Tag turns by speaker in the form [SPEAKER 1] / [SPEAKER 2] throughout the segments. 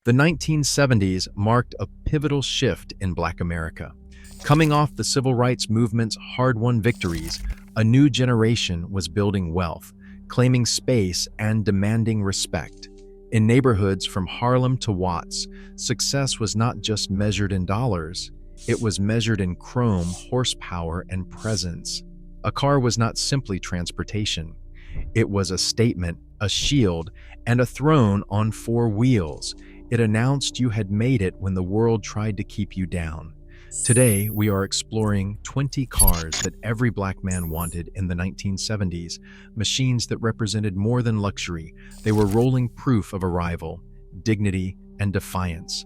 [SPEAKER 1] The 1970s marked a pivotal shift in Black America. Coming off the civil rights movement's hard-won victories, a new generation was building wealth, claiming space and demanding respect. In neighborhoods from Harlem to Watts, success was not just measured in dollars, it was measured in chrome, horsepower, and presence. A car was not simply transportation. It was a statement, a shield, and a throne on four wheels. It announced you had made it when the world tried to keep you down. Today, we are exploring 20 cars that every black man wanted in the 1970s, machines that represented more than luxury. They were rolling proof of arrival, dignity, and defiance.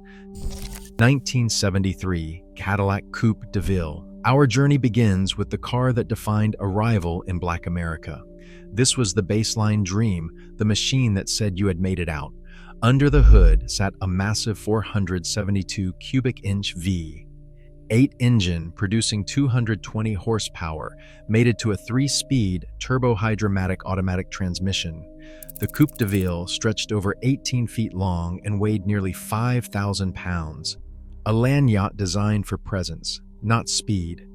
[SPEAKER 1] 1973 Cadillac Coupe Deville. Our journey begins with the car that defined arrival in Black America. This was the baseline dream, the machine that said you had made it out. Under the hood sat a massive 472 cubic inch V8 engine producing 220 horsepower, mated to a 3-speed turbo-hydromatic automatic transmission. The Coupe de Ville stretched over 18 feet long and weighed nearly 5,000 pounds. A land yacht designed for presence, not speed.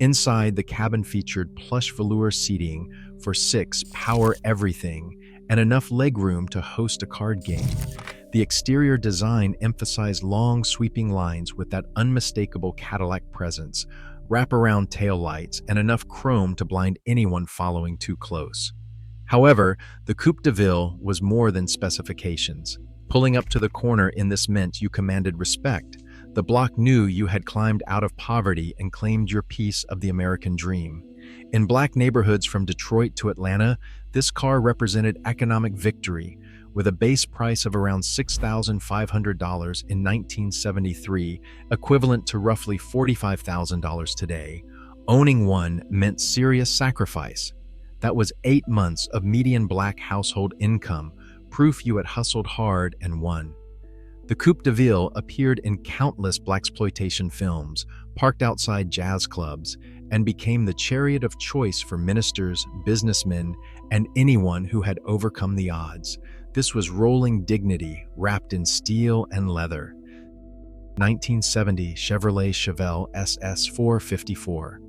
[SPEAKER 1] Inside, the cabin featured plush velour seating for 6 power everything and enough legroom to host a card game. The exterior design emphasized long, sweeping lines with that unmistakable Cadillac presence, wraparound taillights, and enough chrome to blind anyone following too close. However, the Coupe de Ville was more than specifications. Pulling up to the corner in this meant you commanded respect. The block knew you had climbed out of poverty and claimed your piece of the American dream. In black neighborhoods from Detroit to Atlanta, this car represented economic victory. With a base price of around $6,500 in 1973, equivalent to roughly $45,000 today, owning one meant serious sacrifice. That was 8 months of median black household income, proof you had hustled hard and won. The Coupe de Ville appeared in countless blaxploitation films, parked outside jazz clubs, and became the chariot of choice for ministers, businessmen, and anyone who had overcome the odds. This was rolling dignity wrapped in steel and leather. 1970 Chevrolet Chevelle SS 454.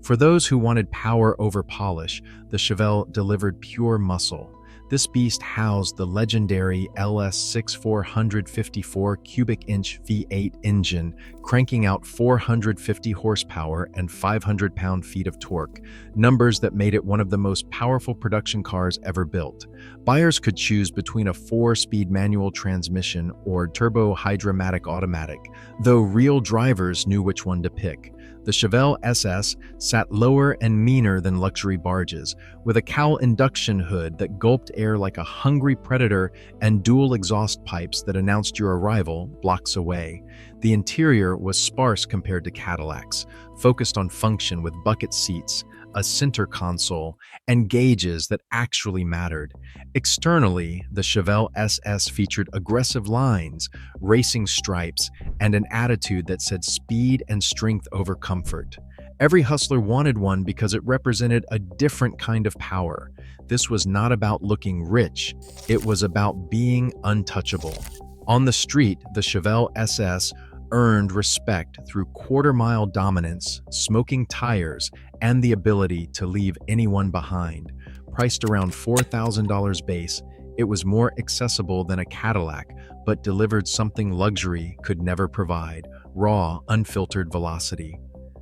[SPEAKER 1] For those who wanted power over polish, the Chevelle delivered pure muscle. This beast housed the legendary LS6 454 cubic inch V8 engine, cranking out 450 horsepower and 500 pound-feet of torque, numbers that made it one of the most powerful production cars ever built. Buyers could choose between a 4-speed manual transmission or turbo-hydromatic automatic, though real drivers knew which one to pick. The Chevelle SS sat lower and meaner than luxury barges, with a cowl induction hood that gulped air like a hungry predator and dual exhaust pipes that announced your arrival blocks away. The interior was sparse compared to Cadillacs, focused on function with bucket seats, a center console, and gauges that actually mattered. Externally, the Chevelle SS featured aggressive lines, racing stripes, and an attitude that said speed and strength over comfort. Every hustler wanted one because it represented a different kind of power. This was not about looking rich, it was about being untouchable. On the street, the Chevelle SS earned respect through quarter-mile dominance, smoking tires, and the ability to leave anyone behind. Priced around $4,000 base, it was more accessible than a Cadillac, but delivered something luxury could never provide: raw, unfiltered velocity.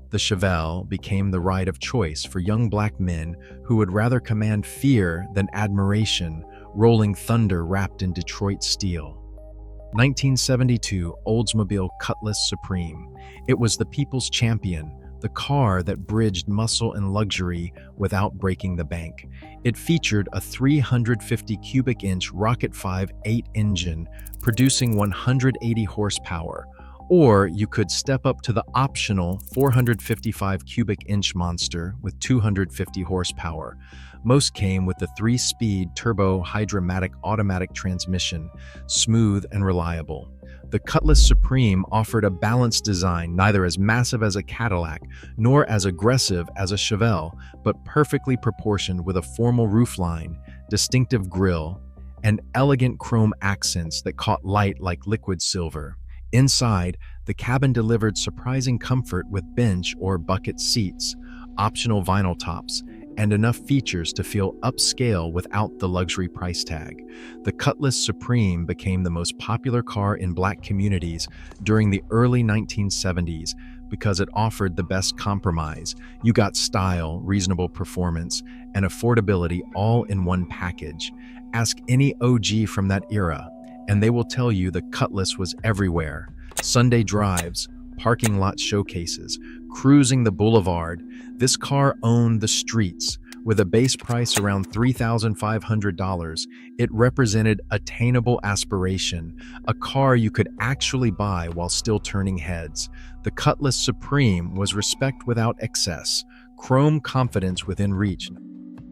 [SPEAKER 1] The Chevelle became the ride of choice for young black men who would rather command fear than admiration, rolling thunder wrapped in Detroit steel. 1972 Oldsmobile Cutlass Supreme. It was the people's champion, the car that bridged muscle and luxury without breaking the bank. It featured a 350 cubic inch Rocket 5.8 engine, producing 180 horsepower. Or you could step up to the optional 455 cubic inch monster with 250 horsepower. Most came with the 3-speed turbo-hydromatic automatic transmission, smooth and reliable. The Cutlass Supreme offered a balanced design, neither as massive as a Cadillac nor as aggressive as a Chevelle, but perfectly proportioned with a formal roofline, distinctive grille, and elegant chrome accents that caught light like liquid silver. Inside, the cabin delivered surprising comfort with bench or bucket seats, optional vinyl tops, and enough features to feel upscale without the luxury price tag. The Cutlass Supreme became the most popular car in Black communities during the early 1970s because it offered the best compromise. You got style, reasonable performance, and affordability all in one package. Ask any OG from that era, and they will tell you the Cutlass was everywhere. Sunday drives, parking lot showcases, cruising the boulevard. This car owned the streets. With a base price around $3,500, it represented attainable aspiration, a car you could actually buy while still turning heads. The Cutlass Supreme was respect without excess, chrome confidence within reach.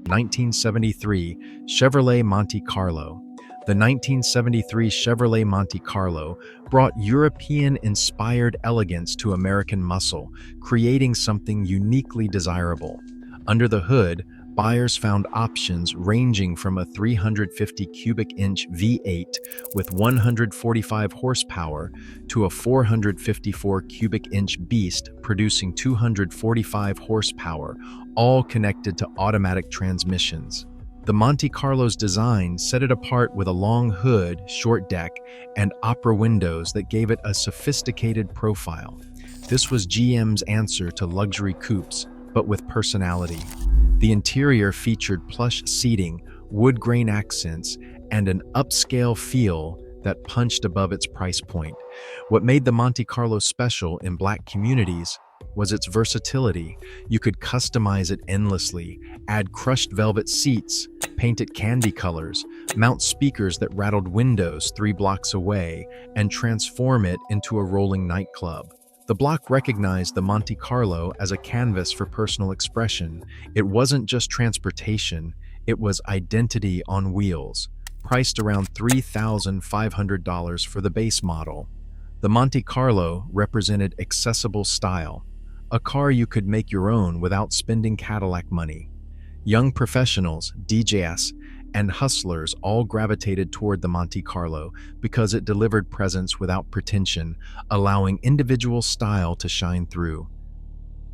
[SPEAKER 1] 1973 Chevrolet Monte Carlo. The 1973 Chevrolet Monte Carlo brought European-inspired elegance to American muscle, creating something uniquely desirable. Under the hood, buyers found options ranging from a 350 cubic inch V8 with 145 horsepower to a 454 cubic inch beast producing 245 horsepower, all connected to automatic transmissions. The Monte Carlo's design set it apart with a long hood, short deck, and opera windows that gave it a sophisticated profile. This was GM's answer to luxury coupes, but with personality. The interior featured plush seating, wood grain accents, and an upscale feel that punched above its price point. What made the Monte Carlo special in Black communities was its versatility. You could customize it endlessly, add crushed velvet seats, paint it candy colors, mount speakers that rattled windows 3 blocks away, and transform it into a rolling nightclub. The block recognized the Monte Carlo as a canvas for personal expression. It wasn't just transportation, it was identity on wheels. Priced around $3,500 for the base model, the Monte Carlo represented accessible style, a car you could make your own without spending Cadillac money. Young professionals, DJs, and hustlers all gravitated toward the Monte Carlo because it delivered presence without pretension, allowing individual style to shine through.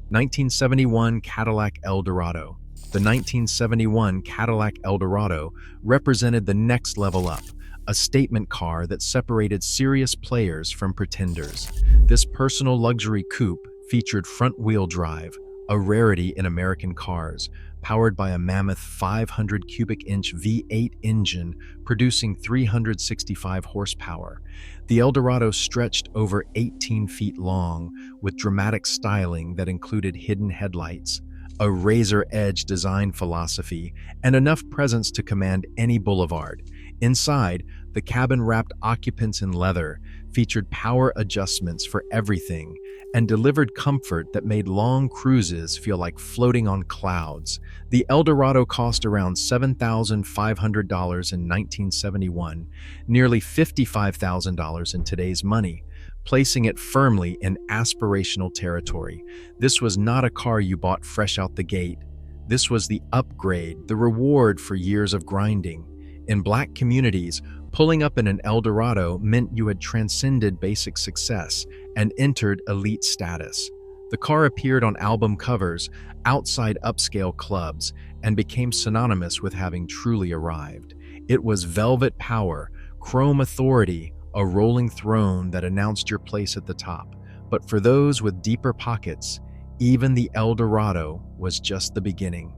[SPEAKER 1] 1971 Cadillac Eldorado. The 1971 Cadillac Eldorado represented the next level up, a statement car that separated serious players from pretenders. This personal luxury coupe featured front-wheel drive, a rarity in American cars, powered by a mammoth 500 cubic inch V8 engine producing 365 horsepower. The Eldorado stretched over 18 feet long with dramatic styling that included hidden headlights, a razor-edge design philosophy, and enough presence to command any boulevard. Inside, the cabin wrapped occupants in leather, featured power adjustments for everything, and delivered comfort that made long cruises feel like floating on clouds. The Eldorado cost around $7,500 in 1971, nearly $55,000 in today's money, placing it firmly in aspirational territory. This was not a car you bought fresh out the gate. This was the upgrade, the reward for years of grinding. In Black communities, pulling up in an Eldorado meant you had transcended basic success and entered elite status. The car appeared on album covers, outside upscale clubs, and became synonymous with having truly arrived. It was velvet power, chrome authority, a rolling throne that announced your place at the top. But for those with deeper pockets, even the Eldorado was just the beginning.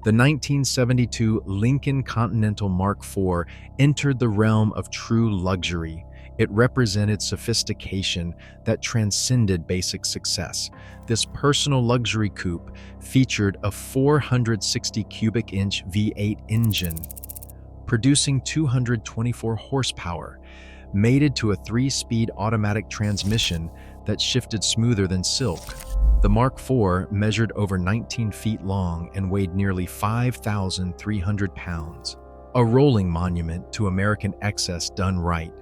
[SPEAKER 1] The 1972 Lincoln Continental Mark IV entered the realm of true luxury. It represented sophistication that transcended basic success. This personal luxury coupe featured a 460 cubic inch V8 engine, producing 224 horsepower, mated to a 3-speed automatic transmission that shifted smoother than silk. The Mark IV measured over 19 feet long and weighed nearly 5,300 pounds, a rolling monument to American excess done right.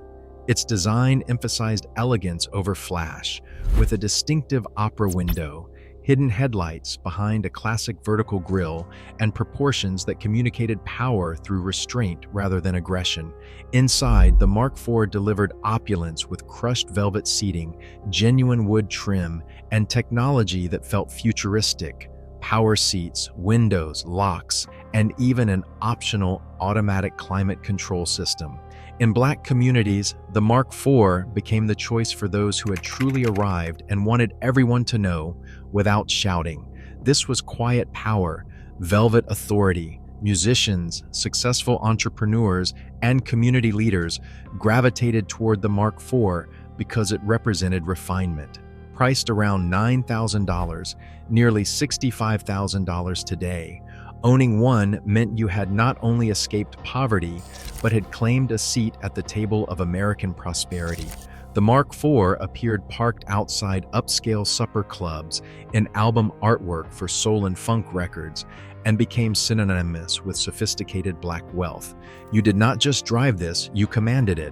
[SPEAKER 1] Its design emphasized elegance over flash, with a distinctive opera window, hidden headlights behind a classic vertical grille, and proportions that communicated power through restraint rather than aggression. Inside, the Mark IV delivered opulence with crushed velvet seating, genuine wood trim, and technology that felt futuristic. Power seats, windows, locks, and even an optional automatic climate control system. In Black communities, the Mark IV became the choice for those who had truly arrived and wanted everyone to know without shouting. This was quiet power, velvet authority. Musicians, successful entrepreneurs, and community leaders gravitated toward the Mark IV because it represented refinement. Priced around $9,000, nearly $65,000 today, owning one meant you had not only escaped poverty, but had claimed a seat at the table of American prosperity. The Mark IV appeared parked outside upscale supper clubs in album artwork for soul and funk records, and became synonymous with sophisticated Black wealth. You did not just drive this, you commanded it.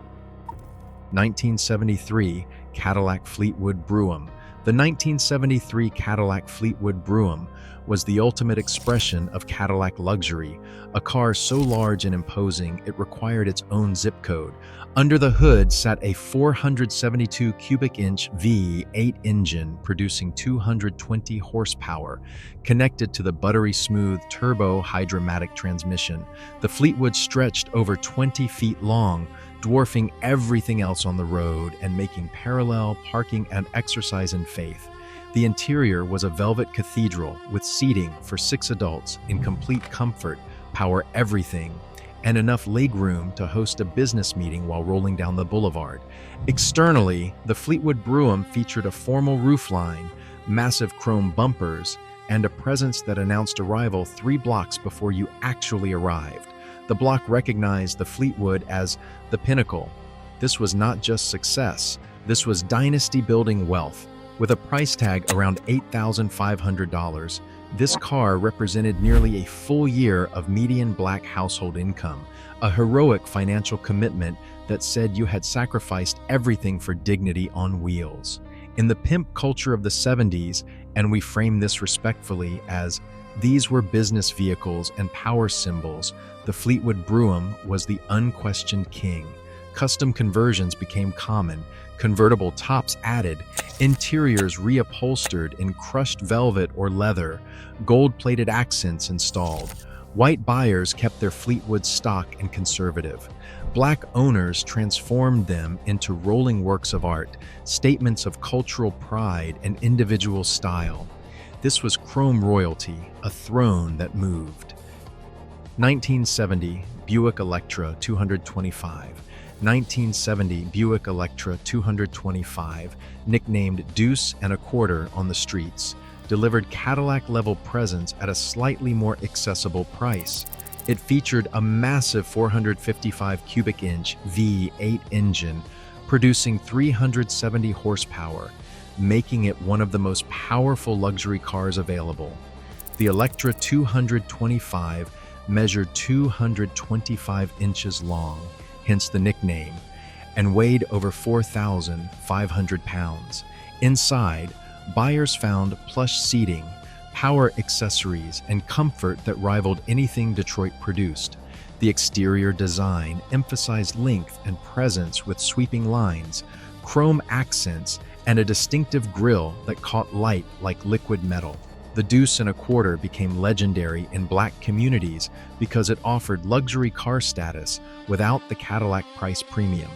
[SPEAKER 1] 1973 Cadillac Fleetwood Brougham. The 1973 Cadillac Fleetwood Brougham was the ultimate expression of Cadillac luxury, a car so large and imposing it required its own zip code. Under the hood sat a 472 cubic inch V8 engine producing 220 horsepower, connected to the buttery smooth turbo hydromatic transmission. The Fleetwood stretched over 20 feet long, dwarfing everything else on the road and making parallel parking and exercise in faith. The interior was a velvet cathedral with seating for 6 adults in complete comfort, power everything, and enough legroom to host a business meeting while rolling down the boulevard. Externally, the Fleetwood Brougham featured a formal roofline, massive chrome bumpers, and a presence that announced arrival 3 blocks before you actually arrived. The block recognized the Fleetwood as the pinnacle. This was not just success, this was dynasty-building wealth. With a price tag around $8,500, this car represented nearly a full year of median Black household income, a heroic financial commitment that said you had sacrificed everything for dignity on wheels. In the pimp culture of the 70s, and we frame this respectfully as these were business vehicles and power symbols, the Fleetwood Brougham was the unquestioned king. Custom conversions became common, convertible tops added, interiors reupholstered in crushed velvet or leather, gold-plated accents installed. White buyers kept their Fleetwood stock and conservative. Black owners transformed them into rolling works of art, statements of cultural pride and individual style. This was chrome royalty, a throne that moved. 1970 Buick Electra 225. 1970 Buick Electra 225, nicknamed Deuce and a Quarter on the streets, delivered Cadillac-level presence at a slightly more accessible price. It featured a massive 455 cubic inch V8 engine, producing 370 horsepower, making it one of the most powerful luxury cars available. The Electra 225 measured 225 inches long, hence the nickname, and weighed over 4,500 pounds. Inside, buyers found plush seating, power accessories, and comfort that rivaled anything Detroit produced. The exterior design emphasized length and presence with sweeping lines, chrome accents, and a distinctive grille that caught light like liquid metal. The Deuce and a Quarter became legendary in Black communities because it offered luxury car status without the Cadillac price premium.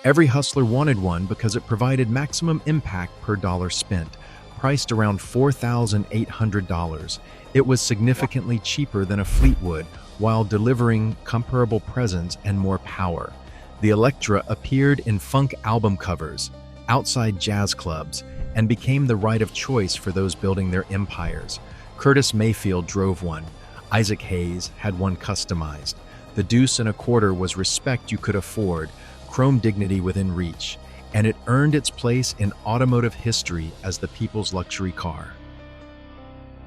[SPEAKER 1] Every hustler wanted one because it provided maximum impact per dollar spent. Priced around $4,800, it was significantly cheaper than a Fleetwood while delivering comparable presence and more power. The Electra appeared in funk album covers, outside jazz clubs, and became the ride of choice for those building their empires. Curtis Mayfield drove one. Isaac Hayes had one customized. The Deuce and a Quarter was respect you could afford, chrome dignity within reach, and it earned its place in automotive history as the people's luxury car.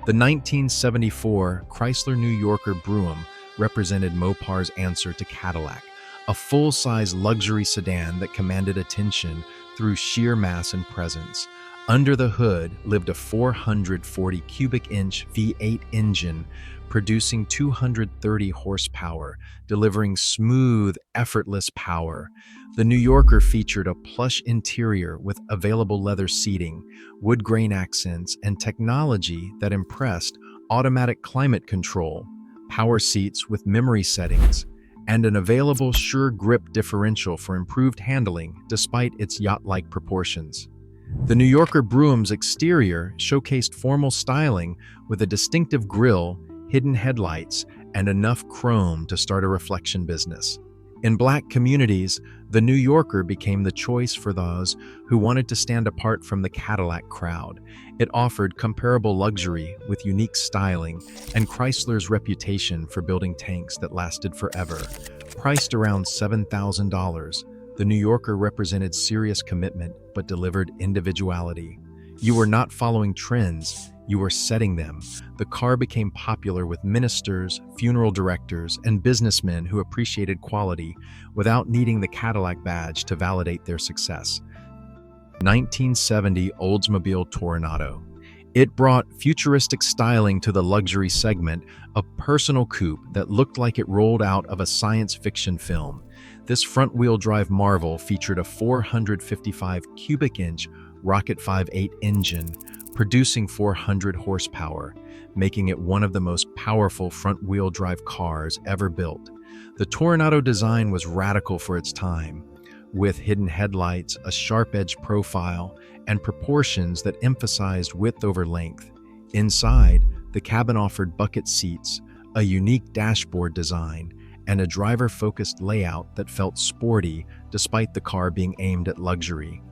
[SPEAKER 1] The 1974 Chrysler New Yorker Brougham represented Mopar's answer to Cadillac, a full-size luxury sedan that commanded attention through sheer mass and presence. Under the hood lived a 440 cubic inch V8 engine producing 230 horsepower, delivering smooth, effortless power. The New Yorker featured a plush interior with available leather seating, wood grain accents, and technology that impressed: automatic climate control, power seats with memory settings, and an available sure grip differential for improved handling despite its yacht-like proportions. The New Yorker Brougham's exterior showcased formal styling with a distinctive grille, hidden headlights, and enough chrome to start a reflection business. In Black communities, the New Yorker became the choice for those who wanted to stand apart from the Cadillac crowd. It offered comparable luxury with unique styling and Chrysler's reputation for building tanks that lasted forever. Priced around $7,000, the New Yorker represented serious commitment but delivered individuality. You were not following trends, you were setting them. The car became popular with ministers, funeral directors, and businessmen who appreciated quality without needing the Cadillac badge to validate their success. 1970 Oldsmobile Toronado. It brought futuristic styling to the luxury segment, a personal coupe that looked like it rolled out of a science fiction film. This front-wheel drive marvel featured a 455 cubic inch rocket 5.8 engine, producing 400 horsepower, making it one of the most powerful front-wheel drive cars ever built. The Toronado design was radical for its time, with hidden headlights, a sharp-edge profile, and proportions that emphasized width over length. Inside, the cabin offered bucket seats, a unique dashboard design, and a driver-focused layout that felt sporty despite the car being aimed at luxury.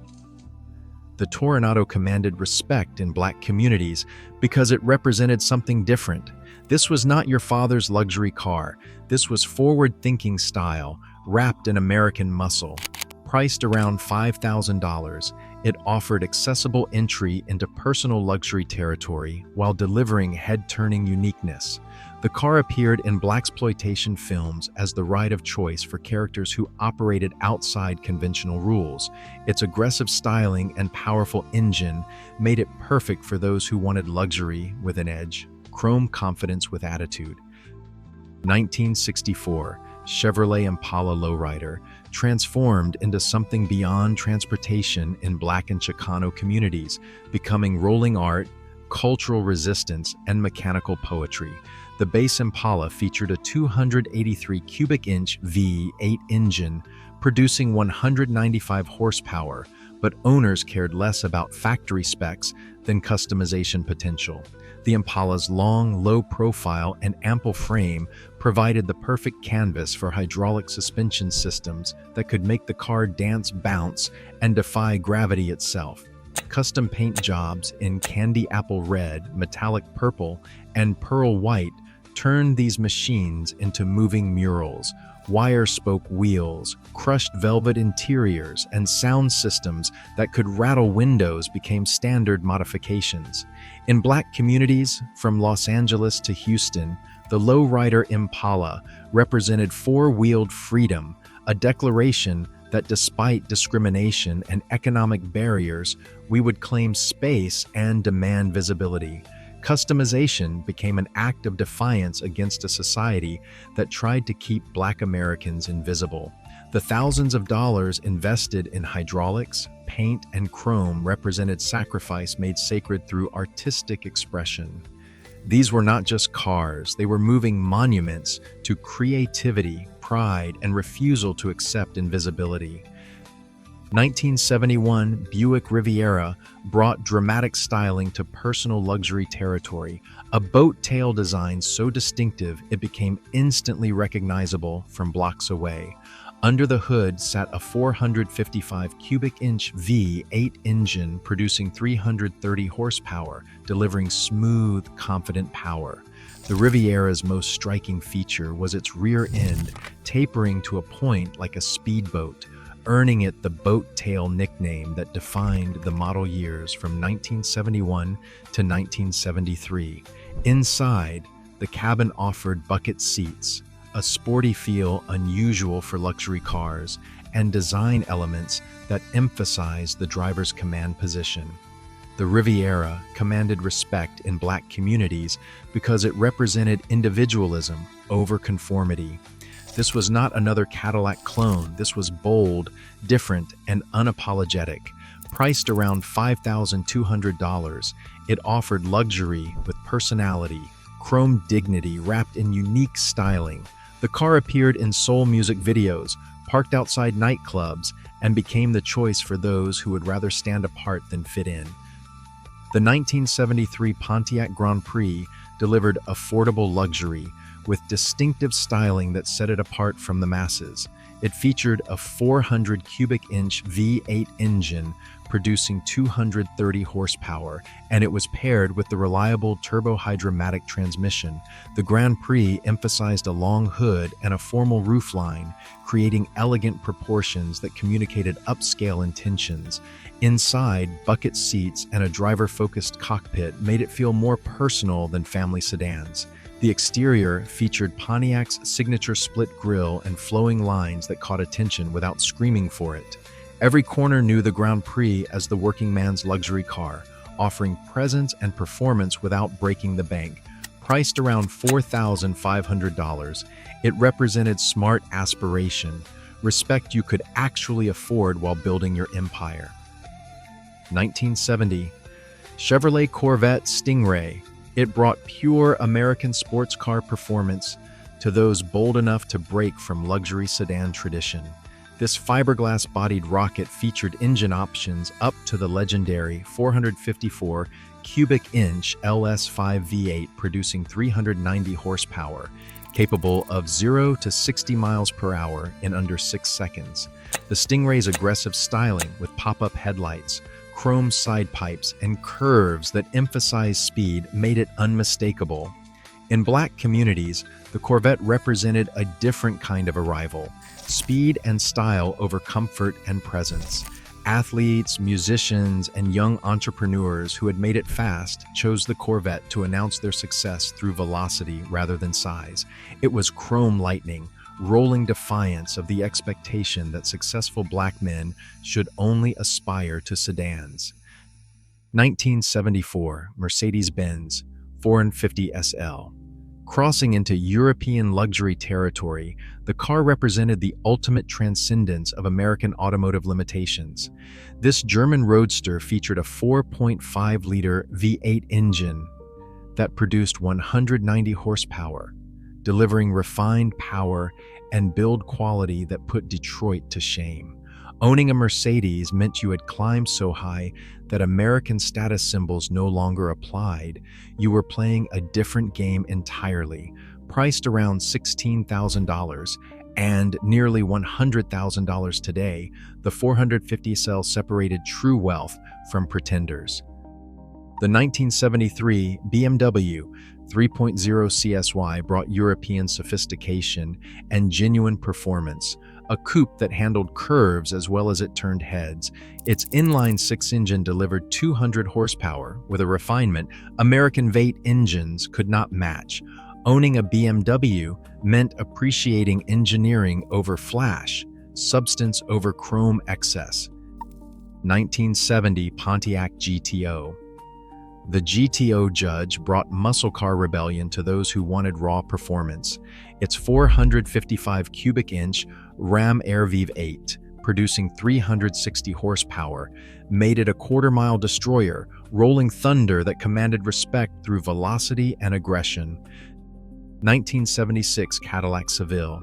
[SPEAKER 1] The Toronado commanded respect in Black communities because it represented something different. This was not your father's luxury car. This was forward-thinking style, wrapped in American muscle. Priced around $5,000, it offered accessible entry into personal luxury territory while delivering head-turning uniqueness. The car appeared in blaxploitation films as the ride of choice for characters who operated outside conventional rules. Its aggressive styling and powerful engine made it perfect for those who wanted luxury with an edge, chrome confidence with attitude. 1964 Chevrolet Impala Lowrider transformed into something beyond transportation in Black and Chicano communities, becoming rolling art, cultural resistance, and mechanical poetry. The base Impala featured a 283 cubic inch V8 engine, producing 195 horsepower, but owners cared less about factory specs than customization potential. The Impala's long, low profile and ample frame provided the perfect canvas for hydraulic suspension systems that could make the car dance, bounce, and defy gravity itself. Custom paint jobs in candy apple red, metallic purple, and pearl white turned these machines into moving murals. Wire-spoke wheels, crushed velvet interiors, and sound systems that could rattle windows became standard modifications. In Black communities, from Los Angeles to Houston, the Lowrider Impala represented four-wheeled freedom, a declaration that despite discrimination and economic barriers, we would claim space and demand visibility. Customization became an act of defiance against a society that tried to keep Black Americans invisible. The thousands of dollars invested in hydraulics, paint, and chrome represented sacrifice made sacred through artistic expression. These were not just cars, they were moving monuments to creativity, pride, and refusal to accept invisibility. 1971 Buick Riviera brought dramatic styling to personal luxury territory, a boat tail design so distinctive it became instantly recognizable from blocks away. Under the hood sat a 455 cubic inch V8 engine producing 330 horsepower, delivering smooth, confident power. The Riviera's most striking feature was its rear end, tapering to a point like a speedboat, earning it the boat tail nickname that defined the model years from 1971 to 1973. Inside, the cabin offered bucket seats, a sporty feel unusual for luxury cars, and design elements that emphasized the driver's command position. The Riviera commanded respect in black communities because it represented individualism over conformity. This was not another Cadillac clone. This was bold, different, and unapologetic. Priced around $5,200, it offered luxury with personality, chrome dignity wrapped in unique styling. The car appeared in soul music videos, parked outside nightclubs, and became the choice for those who would rather stand apart than fit in. The 1973 Pontiac Grand Prix delivered affordable luxury with distinctive styling that set it apart from the masses. It featured a 400 cubic inch V8 engine producing 230 horsepower, and it was paired with the reliable turbo-hydromatic transmission. The Grand Prix emphasized a long hood and a formal roofline, creating elegant proportions that communicated upscale intentions. Inside, bucket seats and a driver-focused cockpit made it feel more personal than family sedans. The exterior featured Pontiac's signature split grille and flowing lines that caught attention without screaming for it. Every corner knew the Grand Prix as the working man's luxury car, offering presence and performance without breaking the bank. Priced around $4,500, it represented smart aspiration, respect you could actually afford while building your empire. 1970, Chevrolet Corvette Stingray. It brought pure American sports car performance to those bold enough to break from luxury sedan tradition. This fiberglass-bodied rocket featured engine options up to the legendary 454 cubic inch LS5 V8 producing 390 horsepower, capable of 0 to 60 miles per hour in under 6 seconds. The Stingray's aggressive styling with pop-up headlights, chrome side pipes, and curves that emphasize speed made it unmistakable. In black communities, the Corvette represented a different kind of arrival: speed and style over comfort and presence. Athletes, musicians, and young entrepreneurs who had made it fast chose the Corvette to announce their success through velocity rather than size. It was chrome lightning, rolling defiance of the expectation that successful black men should only aspire to sedans. 1974 Mercedes-Benz 450 SL. Crossing into European luxury territory, the car represented the ultimate transcendence of American automotive limitations. This German roadster featured a 4.5-liter V8 engine that produced 190 horsepower, delivering refined power and build quality that put Detroit to shame. Owning a Mercedes meant you had climbed so high that American status symbols no longer applied. You were playing a different game entirely. Priced around $16,000 and nearly $100,000 today, the 450 SL separated true wealth from pretenders. The 1973 BMW 3.0 CSY brought European sophistication and genuine performance, a coupe that handled curves as well as it turned heads. Its inline-six engine delivered 200 horsepower with a refinement American V8 engines could not match. Owning a BMW meant appreciating engineering over flash, substance over chrome excess. 1970 Pontiac GTO. The GTO Judge brought muscle car rebellion to those who wanted raw performance. Its 455 cubic inch Ram Air V8, producing 360 horsepower, made it a quarter-mile destroyer, rolling thunder that commanded respect through velocity and aggression. 1976 Cadillac Seville.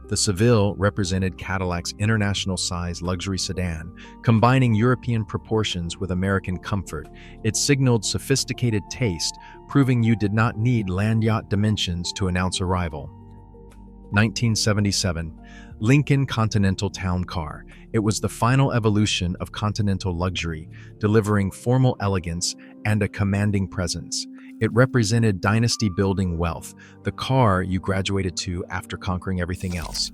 [SPEAKER 1] The Seville represented Cadillac's international-size luxury sedan, combining European proportions with American comfort. It signaled sophisticated taste, proving you did not need land yacht dimensions to announce arrival. 1977 Lincoln Continental Town Car. It was the final evolution of Continental luxury, delivering formal elegance and a commanding presence. It represented dynasty-building wealth, the car you graduated to after conquering everything else.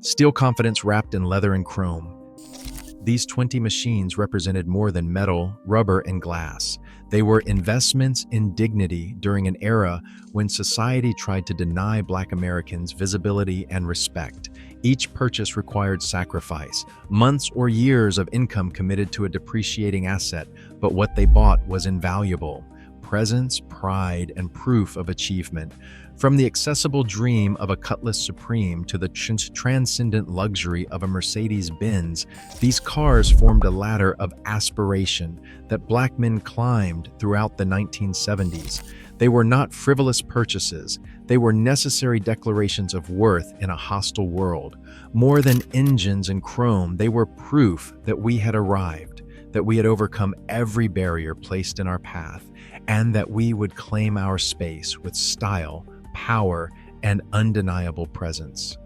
[SPEAKER 1] Steel confidence wrapped in leather and chrome. These 20 machines represented more than metal, rubber, and glass. They were investments in dignity during an era when society tried to deny Black Americans visibility and respect. Each purchase required sacrifice, months or years of income committed to a depreciating asset, but what they bought was invaluable: presence, pride, and proof of achievement. From the accessible dream of a Cutlass Supreme to the transcendent luxury of a Mercedes-Benz, these cars formed a ladder of aspiration that Black men climbed throughout the 1970s. They were not frivolous purchases. They were necessary declarations of worth in a hostile world. More than engines and chrome, they were proof that we had arrived, that we had overcome every barrier placed in our path, and that we would claim our space with style, power, and undeniable presence.